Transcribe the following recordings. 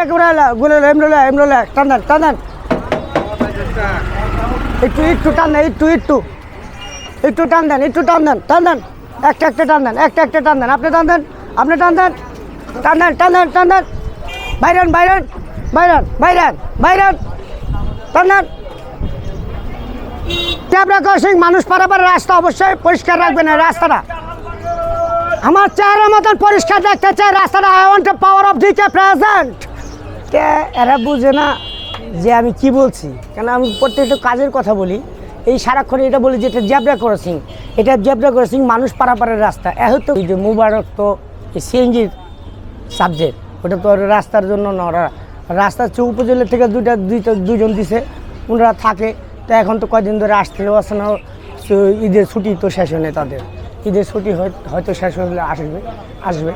এটা করে এমরোলা টান দেন একটু টান দেন একটু টান দেন একটা টান দেন আপনি টান দেন বাইরান টান দেন। জেব্রা ক্রসিং মানুষ পারাপার রাস্তা অবশ্যই পরিষ্কার রাখবেন এই রাস্তাটা। আমার চেহারা মতন পরিষ্কার দেখতে চাই রাস্তাটা। I want the power of the present. এরা বুঝে না যে আমি কি বলছি, কেন আমি প্রত্যেকটা কাজের কথা বলি। এই সারাক্ষণ এটা বলি যে এটা জেব্রা ক্রসিং মানুষ পারাপারের রাস্তা। হয়তো এই যে মুবারক তো সিএনজির সাবজেক্ট, ওটা তো রাস্তার জন্য না, ওরা রাস্তার উপজেলা থেকে দুজন দিছে, ওনারা থাকে। তো এখন তো কয়দিন ধরে আসতেও আসে না, ঈদের ছুটি তো শেষ হয় না তাদের। ঈদের ছুটি হয়তো শেষ হলে আসবে।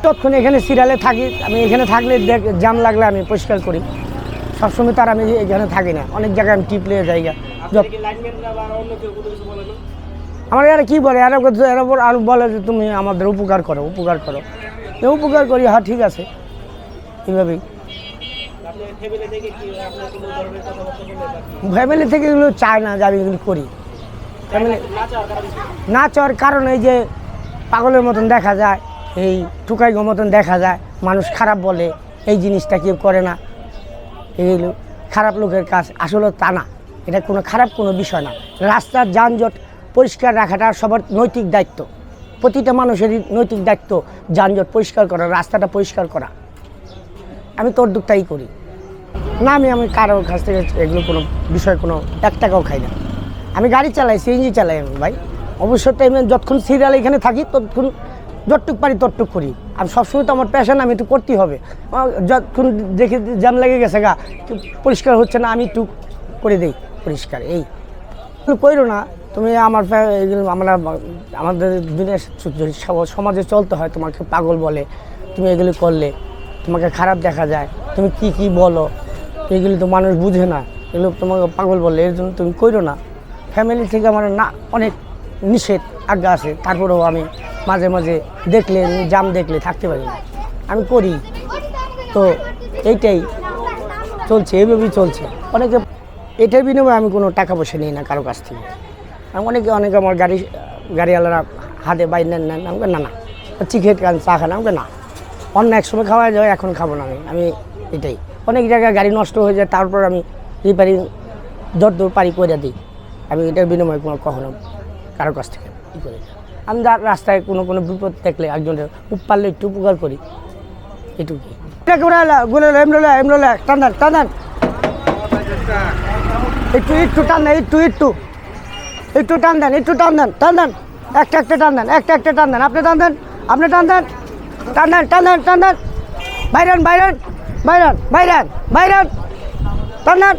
ততক্ষণ এখানে সিরিয়ালে থাকি আমি। এখানে থাকলে জাম লাগলে আমি পরিষ্কার করি। সবসময় তার আমি এখানে থাকি না, অনেক জায়গায় আমি টিপলে জায়গা। আমার এরা কী বলে, এরা আরও বলে যে তুমি আমাদের উপকার করো। উপকার করি, হ্যাঁ ঠিক আছে, এইভাবেই। ফ্যামিলি থেকে এগুলো চায় না যে আমি এগুলো করি। ফ্যামিলি না চাওয়ার কারণ এই যে পাগলের মতন দেখা যায়, এই টুকাইগো মতন দেখা যায়, মানুষ খারাপ বলে, এই জিনিসটা কেউ করে না, এগুলো খারাপ লোকের কাজ। আসলে তা না, এটা কোনো খারাপ কোনো বিষয় না। রাস্তার যানজট পরিষ্কার রাখাটা সবার নৈতিক দায়িত্ব, প্রতিটা মানুষেরই নৈতিক দায়িত্ব যানজট পরিষ্কার করা, রাস্তাটা পরিষ্কার করা। আমি তোর দুঃখটাই করি না। আমি কারোর কাছ থেকে এগুলো কোনো বিষয় কোনো 1 টাকাও খাই না। আমি গাড়ি চালাই, সিএনজি চালাই আমি ভাই। অবশ্যই টাইমে যতক্ষণ সিরিয়াল এখানে থাকি ততক্ষণ যতটুক পারি ততটুক করি। আমি সবসময় তো আমার প্যাশন, আমি একটু করতেই হবে। যতক্ষণ দেখে জ্যাম লেগে গেছে গা, পরিষ্কার হচ্ছে না, আমি একটু করে দিই পরিষ্কার। এই কইরো না তুমি। আমাদের দিনের সমাজে চলতে হয়, তোমাকে পাগল বলে, তুমি এগুলো করলে তোমাকে খারাপ দেখা যায়, তুমি কি বলো, এগুলো তো মানুষ বুঝে না, এগুলো তোমাকে পাগল বলে, এর জন্য তুমি কইরো না। ফ্যামিলি থেকে আমার না অনেক নিষেধ আজ্ঞা আছে, তারপরেও আমি মাঝে মাঝে জাম দেখলে থাকতে পারি না, আমি করি। তো এইটাই চলছে, এইভাবেই চলছে। অনেকে এটার বিনিময়ে আমি কোনো টাকা পয়সা নিই না কারো কাছ থেকে। অনেকে আমার গাড়িওয়ালারা হাতে বাইর নেন আমাকে না চিকেট খান, চা খান, আমাকে না। অন্য এক সময় খাওয়া যায়, এখন খাবো না আমি এটাই। অনেক জায়গায় গাড়ি নষ্ট হয়ে যায়, তারপর আমি রিপেয়ারিং দর পারি করে দিই। আমি এটার বিনিময়ে কখনো কারোর কাছ থেকে ই করি। আমি রাস্তায় কোনো বিপদ দেখলে একজনের পারলে একটু উপকার করি, এটুকুই। এটা করে এমরোলা টান দেন একটু টান দেন একটু টান দেন একটা টান দেন আপনি টান দেন বাইরান টান দেন।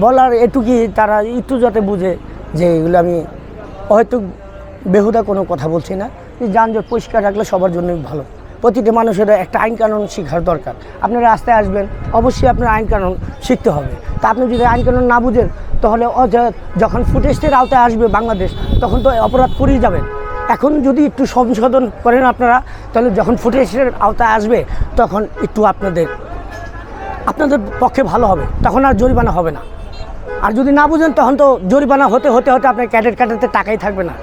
বলার এটুকুই, তারা একটু যাতে বুঝে যে এগুলো আমি হয়তো বেহুদা কোনো কথা বলছি না। যানজট পরিষ্কার রাখলে সবার জন্যই ভালো। প্রতিটি মানুষের একটা আইন কানুন শেখার দরকার। আপনারা রাস্তায় আসবেন, অবশ্যই আপনার আইন কানুন শিখতে হবে। তা আপনি যদি আইন কানুন না বুঝেন, তাহলে যখন ফুটেজের আওতায় আসবে বাংলাদেশ, তখন তো অপরাধ করেই যাবেন। এখন যদি একটু সংশোধন করেন আপনারা, তাহলে যখন ফুটেজের আওতায় আসবে তখন একটু আপনাদের পক্ষে ভালো হবে, তখন আর জরিমানা হবে না। আর যদি না বুঝেন, তখন তো জরিমানা হতে আপনার ক্যাডেট কাটাতে টাকাই থাকবে না।